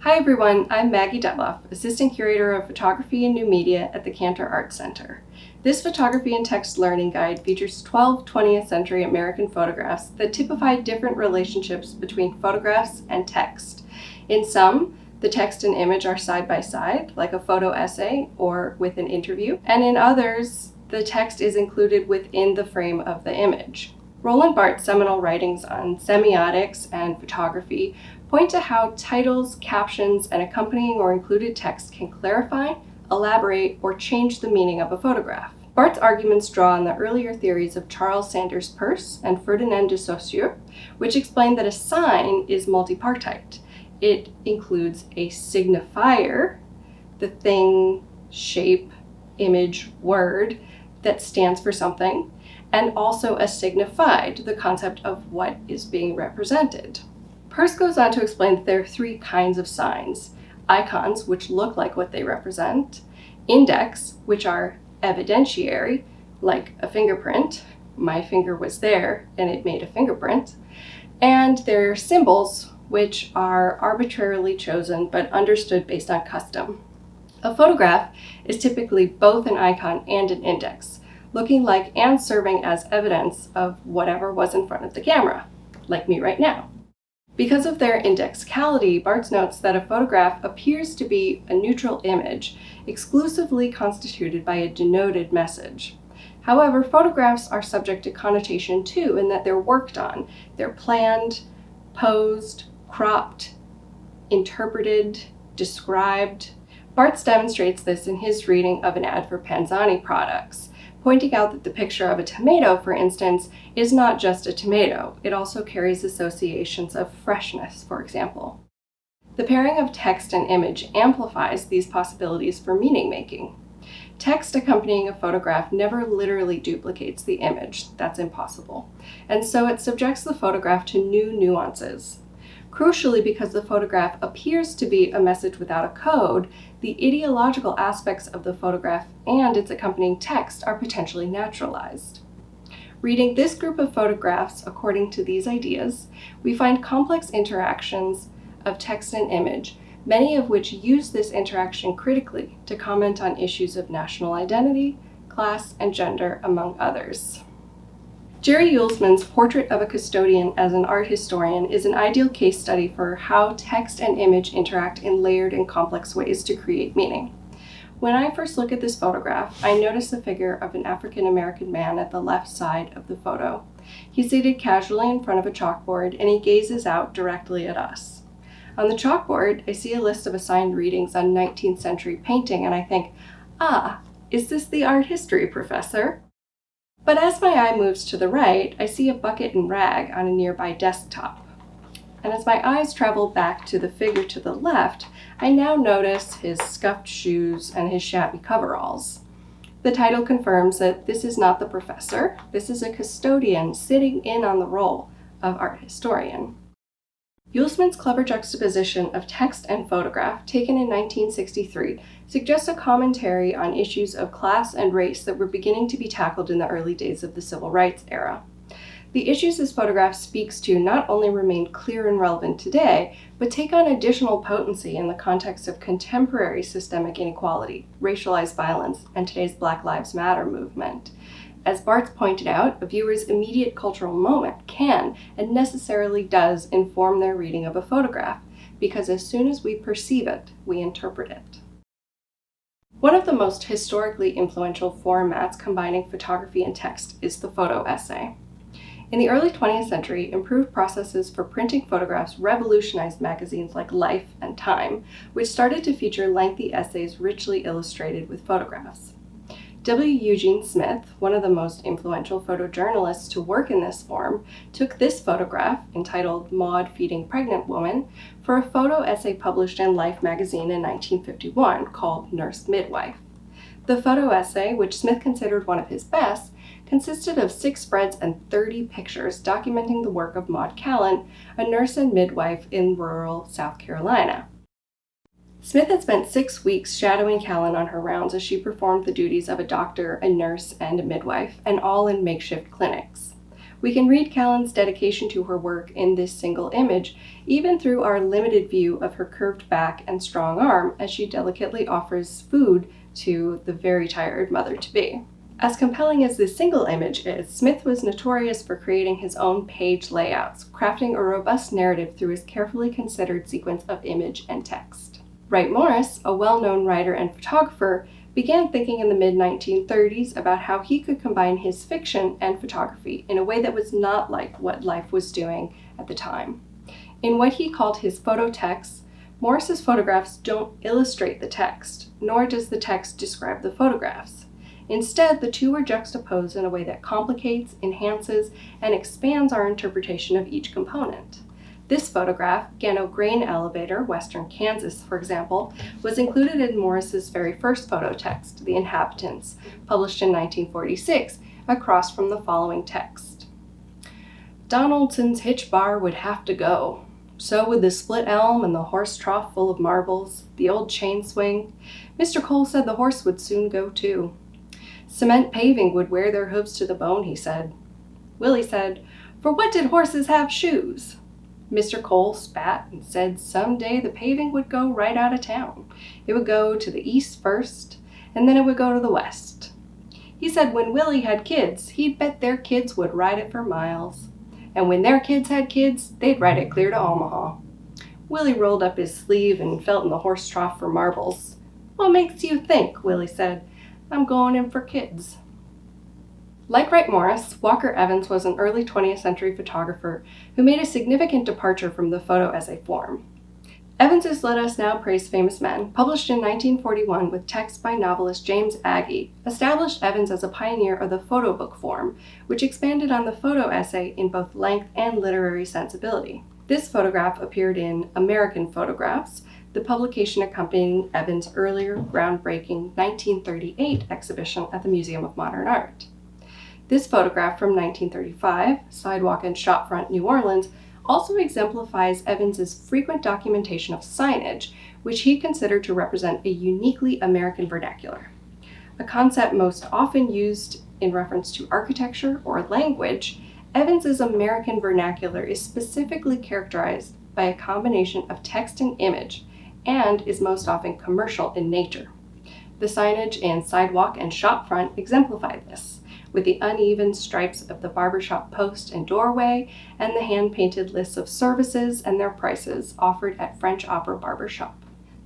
Hi everyone, I'm Maggie Dethloff, Assistant Curator of Photography and New Media at the Cantor Art Center. This photography and text learning guide features 12 20th century American photographs that typify different relationships between photographs and text. In some, the text and image are side by side, like a photo essay or with an interview, and in others, the text is included within the frame of the image. Roland Barthes' seminal writings on semiotics and photography point to how titles, captions, and accompanying or included text can clarify, elaborate, or change the meaning of a photograph. Barthes' arguments draw on the earlier theories of Charles Sanders Peirce and Ferdinand de Saussure, which explain that a sign is multipartite. It includes a signifier, the thing, shape, image, word that stands for something, and also a signified, the concept of what is being represented. Peirce goes on to explain that there are three kinds of signs: icons, which look like what they represent; index, which are evidentiary, like a fingerprint. My finger was there and it made a fingerprint. And there are symbols, which are arbitrarily chosen but understood based on custom. A photograph is typically both an icon and an index, looking like and serving as evidence of whatever was in front of the camera, like me right now. Because of their indexicality, Barthes notes that a photograph appears to be a neutral image, exclusively constituted by a denoted message. However, photographs are subject to connotation too, in that they're worked on. They're planned, posed, cropped, interpreted, described. Barthes demonstrates this in his reading of an ad for Panzani products, pointing out that the picture of a tomato, for instance, is not just a tomato. It also carries associations of freshness, for example. The pairing of text and image amplifies these possibilities for meaning making. Text accompanying a photograph never literally duplicates the image. That's impossible. And so it subjects the photograph to new nuances. Crucially, because the photograph appears to be a message without a code, the ideological aspects of the photograph and its accompanying text are potentially naturalized. Reading this group of photographs according to these ideas, we find complex interactions of text and image, many of which use this interaction critically to comment on issues of national identity, class, and gender, among others. Jerry Uelsmann's Portrait of a Custodian as an Art Historian is an ideal case study for how text and image interact in layered and complex ways to create meaning. When I first look at this photograph, I notice the figure of an African American man at the left side of the photo. He's seated casually in front of a chalkboard and he gazes out directly at us. On the chalkboard, I see a list of assigned readings on 19th century painting and I think, is this the art history professor? But as my eye moves to the right, I see a bucket and rag on a nearby desktop. And as my eyes travel back to the figure to the left, I now notice his scuffed shoes and his shabby coveralls. The title confirms that this is not the professor, this is a custodian sitting in on the role of art historian. Uelsmann's clever juxtaposition of text and photograph, taken in 1963, suggests a commentary on issues of class and race that were beginning to be tackled in the early days of the Civil Rights era. The issues this photograph speaks to not only remain clear and relevant today, but take on additional potency in the context of contemporary systemic inequality, racialized violence, and today's Black Lives Matter movement. As Barthes pointed out, a viewer's immediate cultural moment can and necessarily does inform their reading of a photograph, because as soon as we perceive it, we interpret it. One of the most historically influential formats combining photography and text is the photo essay. In the early 20th century, improved processes for printing photographs revolutionized magazines like Life and Time, which started to feature lengthy essays richly illustrated with photographs. W. Eugene Smith, one of the most influential photojournalists to work in this form, took this photograph, entitled Maud Feeding Pregnant Woman, for a photo essay published in Life magazine in 1951 called Nurse Midwife. The photo essay, which Smith considered one of his best, consisted of 6 spreads and 30 pictures documenting the work of Maud Callan, a nurse and midwife in rural South Carolina. Smith had spent 6 weeks shadowing Callan on her rounds as she performed the duties of a doctor, a nurse, and a midwife, and all in makeshift clinics. We can read Callan's dedication to her work in this single image, even through our limited view of her curved back and strong arm as she delicately offers food to the very tired mother-to-be. As compelling as this single image is, Smith was notorious for creating his own page layouts, crafting a robust narrative through his carefully considered sequence of image and text. Wright Morris, a well-known writer and photographer, began thinking in the mid-1930s about how he could combine his fiction and photography in a way that was not like what life was doing at the time. In what he called his phototexts, Morris's photographs don't illustrate the text, nor does the text describe the photographs. Instead, the two are juxtaposed in a way that complicates, enhances, and expands our interpretation of each component. This photograph, Gano Grain Elevator, Western Kansas, for example, was included in Morris's very first phototext, The Inhabitants, published in 1946, across from the following text. Donaldson's hitch bar would have to go. So would the split elm and the horse trough full of marbles, the old chain swing. Mr. Cole said the horse would soon go too. Cement paving would wear their hooves to the bone, he said. Willie said, for what did horses have shoes? Mr. Cole spat and said someday the paving would go right out of town. It would go to the east first, and then it would go to the west. He said when Willie had kids, he'd bet their kids would ride it for miles. And when their kids had kids, they'd ride it clear to Omaha. Willie rolled up his sleeve and felt in the horse trough for marbles. What makes you think, Willie said. I'm going in for kids. Like Wright Morris, Walker Evans was an early 20th century photographer who made a significant departure from the photo essay form. Evans's Let Us Now Praise Famous Men, published in 1941 with text by novelist James Agee, established Evans as a pioneer of the photo book form, which expanded on the photo essay in both length and literary sensibility. This photograph appeared in American Photographs, the publication accompanying Evans' earlier groundbreaking 1938 exhibition at the Museum of Modern Art. This photograph from 1935, Sidewalk and Shopfront, New Orleans, also exemplifies Evans's frequent documentation of signage, which he considered to represent a uniquely American vernacular. A concept most often used in reference to architecture or language, Evans's American vernacular is specifically characterized by a combination of text and image, and is most often commercial in nature. The signage in Sidewalk and Shopfront exemplify this, with the uneven stripes of the barbershop post and doorway, and the hand-painted lists of services and their prices offered at French Opera barbershop.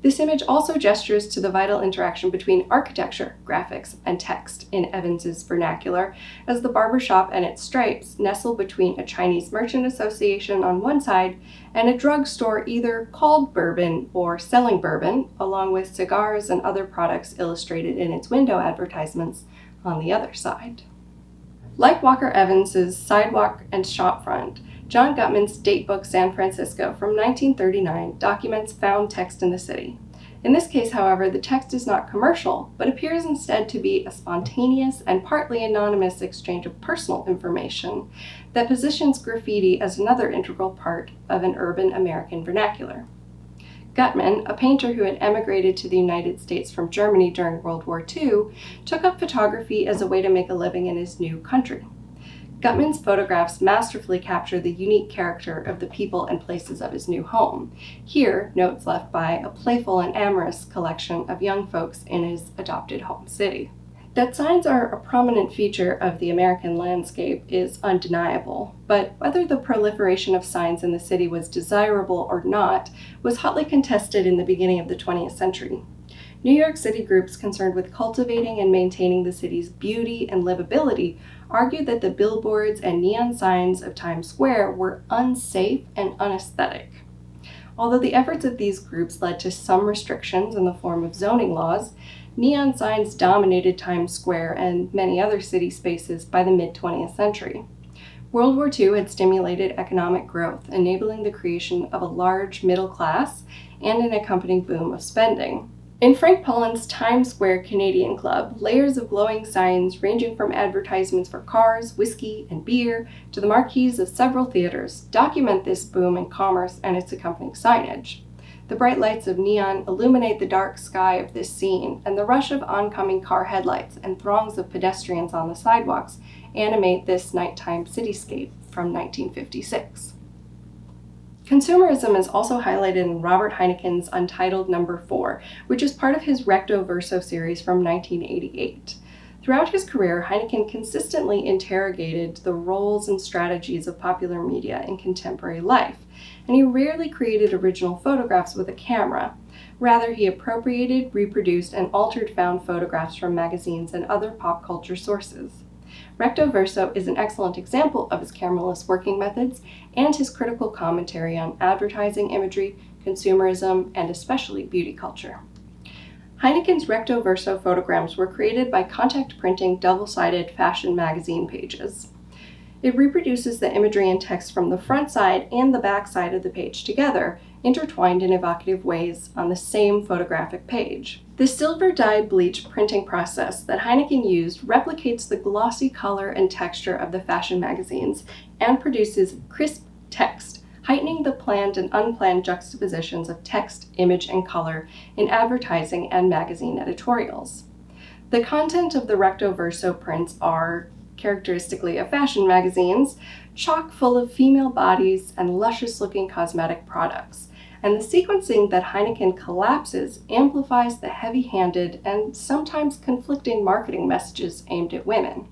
This image also gestures to the vital interaction between architecture, graphics, and text in Evans's vernacular, as the barbershop and its stripes nestle between a Chinese merchant association on one side and a drugstore either called Bourbon or selling bourbon, along with cigars and other products illustrated in its window advertisements on the other side. Like Walker Evans's Sidewalk and Shopfront, John Gutman's Datebook San Francisco from 1939 documents found text in the city. In this case, however, the text is not commercial, but appears instead to be a spontaneous and partly anonymous exchange of personal information that positions graffiti as another integral part of an urban American vernacular. Gutman, a painter who had emigrated to the United States from Germany during World War II, took up photography as a way to make a living in his new country. Gutman's photographs masterfully capture the unique character of the people and places of his new home. Here, notes left by a playful and amorous collection of young folks in his adopted home city. That signs are a prominent feature of the American landscape is undeniable, but whether the proliferation of signs in the city was desirable or not was hotly contested in the beginning of the 20th century. New York City groups concerned with cultivating and maintaining the city's beauty and livability argued that the billboards and neon signs of Times Square were unsafe and unaesthetic. Although the efforts of these groups led to some restrictions in the form of zoning laws, neon signs dominated Times Square and many other city spaces by the mid-20th century. World War II had stimulated economic growth, enabling the creation of a large middle class and an accompanying boom of spending. In Frank Pullen's Times Square Canadian Club, layers of glowing signs ranging from advertisements for cars, whiskey, and beer to the marquees of several theaters document this boom in commerce and its accompanying signage. The bright lights of neon illuminate the dark sky of this scene, and the rush of oncoming car headlights and throngs of pedestrians on the sidewalks animate this nighttime cityscape from 1956. Consumerism is also highlighted in Robert Heinecken's Untitled No. 4, which is part of his Recto Verso series from 1988. Throughout his career, Heinecken consistently interrogated the roles and strategies of popular media in contemporary life, and he rarely created original photographs with a camera. Rather, he appropriated, reproduced, and altered found photographs from magazines and other pop culture sources. Recto Verso is an excellent example of his cameraless working methods and his critical commentary on advertising imagery, consumerism, and especially beauty culture. Heinecken's Recto Verso photograms were created by contact printing double-sided fashion magazine pages. It reproduces the imagery and text from the front side and the back side of the page together, intertwined in evocative ways on the same photographic page. The silver-dyed bleach printing process that Heinecken used replicates the glossy color and texture of the fashion magazines and produces crisp text, heightening the planned and unplanned juxtapositions of text, image, and color in advertising and magazine editorials. The content of the Recto Verso prints are, characteristically of fashion magazines, chock full of female bodies and luscious-looking cosmetic products, and the sequencing that Heinecken collapses amplifies the heavy-handed and sometimes conflicting marketing messages aimed at women.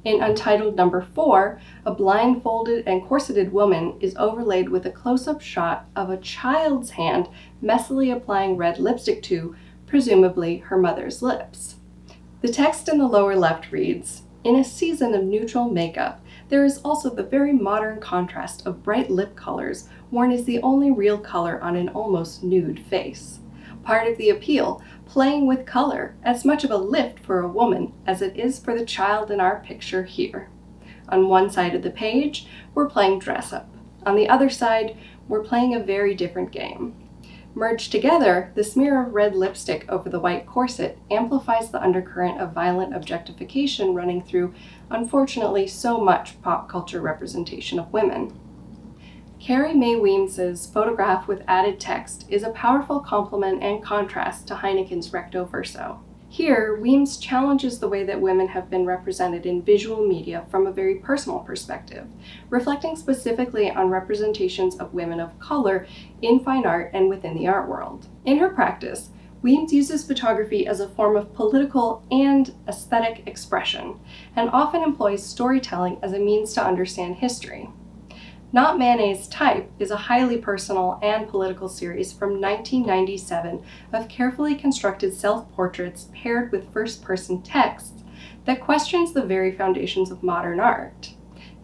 In Untitled No. 4, a blindfolded and corseted woman is overlaid with a close-up shot of a child's hand messily applying red lipstick to, presumably, her mother's lips. The text in the lower left reads, "In a season of neutral makeup, there is also the very modern contrast of bright lip colors worn as the only real color on an almost nude face. Part of the appeal, playing with color, as much of a lift for a woman as it is for the child in our picture here. On one side of the page, we're playing dress-up. On the other side, we're playing a very different game. Merged together, the smear of red lipstick over the white corset amplifies the undercurrent of violent objectification running through, unfortunately, so much pop culture representation of women." Carrie Mae Weems' photograph with added text is a powerful complement and contrast to Heinecken's Recto Verso. Here, Weems challenges the way that women have been represented in visual media from a very personal perspective, reflecting specifically on representations of women of color in fine art and within the art world. In her practice, Weems uses photography as a form of political and aesthetic expression, and often employs storytelling as a means to understand history. Not Manet's Type is a highly personal and political series from 1997 of carefully constructed self-portraits paired with first-person texts that questions the very foundations of modern art.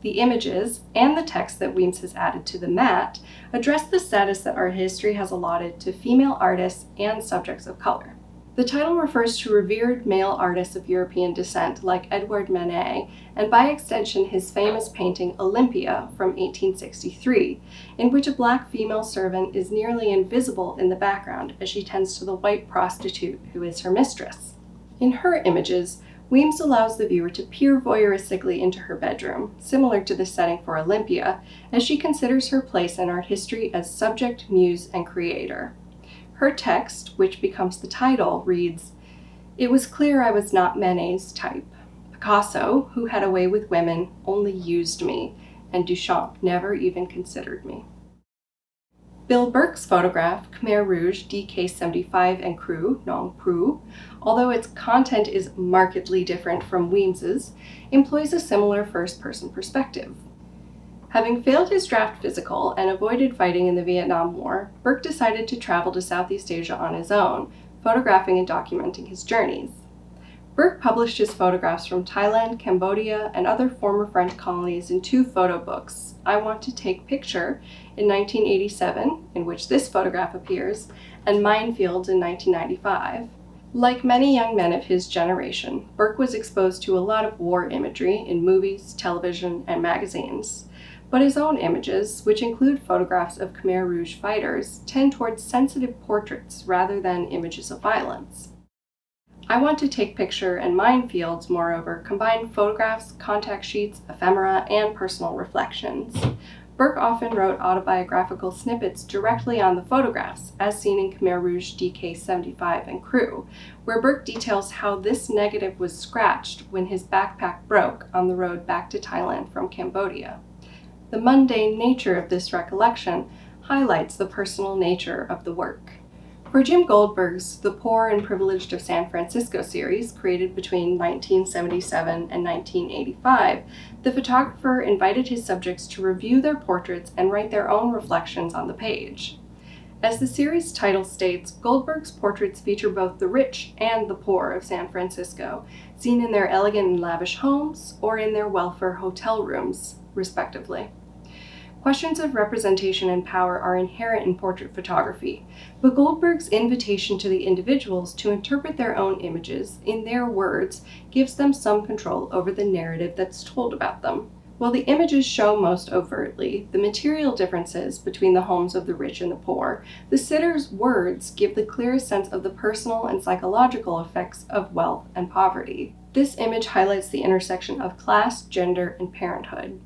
The images and the text that Weems has added to the mat address the status that art history has allotted to female artists and subjects of color. The title refers to revered male artists of European descent like Edouard Manet, and by extension his famous painting Olympia from 1863, in which a black female servant is nearly invisible in the background as she tends to the white prostitute who is her mistress. In her images, Weems allows the viewer to peer voyeuristically into her bedroom, similar to the setting for Olympia, as she considers her place in art history as subject, muse, and creator. Her text, which becomes the title, reads, "It was clear I was not Manet's type. Picasso, who had a way with women, only used me, and Duchamp never even considered me." Bill Burke's photograph, Khmer Rouge DK75 and Crew, Non Prou, although its content is markedly different from Weems's, employs a similar first-person perspective. Having failed his draft physical and avoided fighting in the Vietnam War, Burke decided to travel to Southeast Asia on his own, photographing and documenting his journeys. Burke published his photographs from Thailand, Cambodia, and other former French colonies in 2 photo books, I Want to Take Picture in 1987, in which this photograph appears, and Minefields in 1995. Like many young men of his generation, Burke was exposed to a lot of war imagery in movies, television, and magazines. But his own images, which include photographs of Khmer Rouge fighters, tend towards sensitive portraits rather than images of violence. I Want to Take Picture and Minefields, moreover, combine photographs, contact sheets, ephemera, and personal reflections. Burke often wrote autobiographical snippets directly on the photographs, as seen in Khmer Rouge DK-75 and Crew, where Burke details how this negative was scratched when his backpack broke on the road back to Thailand from Cambodia. The mundane nature of this recollection highlights the personal nature of the work. For Jim Goldberg's The Poor and Privileged of San Francisco series, created between 1977 and 1985, the photographer invited his subjects to review their portraits and write their own reflections on the page. As the series title states, Goldberg's portraits feature both the rich and the poor of San Francisco, seen in their elegant and lavish homes or in their welfare hotel rooms, respectively. Questions of representation and power are inherent in portrait photography, but Goldberg's invitation to the individuals to interpret their own images in their words gives them some control over the narrative that's told about them. While the images show most overtly the material differences between the homes of the rich and the poor, the sitter's words give the clearest sense of the personal and psychological effects of wealth and poverty. This image highlights the intersection of class, gender, and parenthood.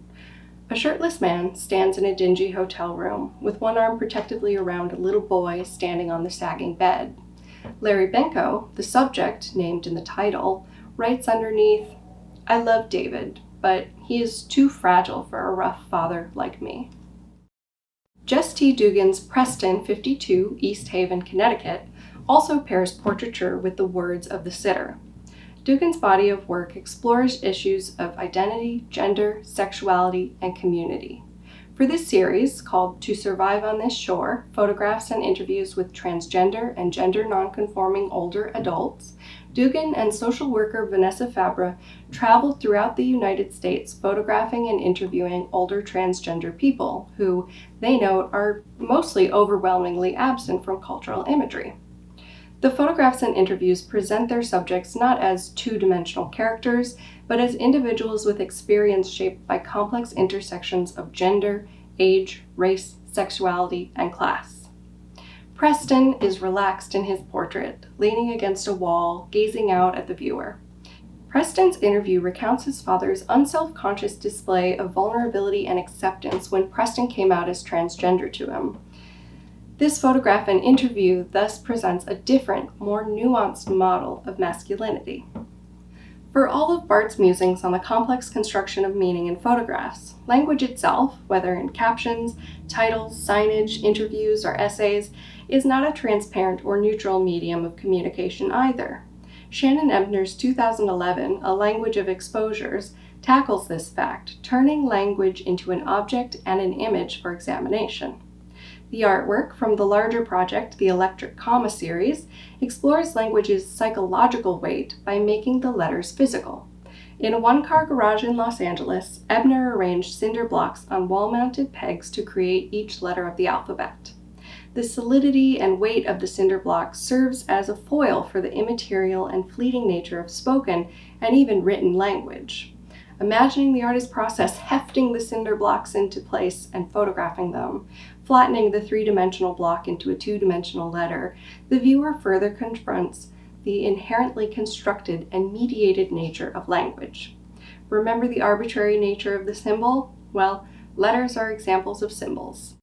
A shirtless man stands in a dingy hotel room, with one arm protectively around a little boy standing on the sagging bed. Larry Benko, the subject named in the title, writes underneath, "I love David, but he is too fragile for a rough father like me." Jess T. Dugan's Preston 52, East Haven, Connecticut, also pairs portraiture with the words of the sitter. Dugan's body of work explores issues of identity, gender, sexuality, and community. For this series, called To Survive on This Shore, photographs and interviews with transgender and gender nonconforming older adults, Dugan and social worker Vanessa Fabra traveled throughout the United States photographing and interviewing older transgender people who, they note, are mostly overwhelmingly absent from cultural imagery. The photographs and interviews present their subjects not as two-dimensional characters, but as individuals with experience shaped by complex intersections of gender, age, race, sexuality, and class. Preston is relaxed in his portrait, leaning against a wall, gazing out at the viewer. Preston's interview recounts his father's unself-conscious display of vulnerability and acceptance when Preston came out as transgender to him. This photograph and interview thus presents a different, more nuanced model of masculinity. For all of Bart's musings on the complex construction of meaning in photographs, language itself, whether in captions, titles, signage, interviews, or essays, is not a transparent or neutral medium of communication either. Shannon Ebner's 2011 A Language of Exposures tackles this fact, turning language into an object and an image for examination. The artwork from the larger project, the Electric Comma series, explores language's psychological weight by making the letters physical. In a one-car garage in Los Angeles, Ebner arranged cinder blocks on wall-mounted pegs to create each letter of the alphabet. The solidity and weight of the cinder blocks serves as a foil for the immaterial and fleeting nature of spoken and even written language. Imagining the artist's process hefting the cinder blocks into place and photographing them, flattening the three-dimensional block into a two-dimensional letter, the viewer further confronts the inherently constructed and mediated nature of language. Remember the arbitrary nature of the symbol? Well, letters are examples of symbols.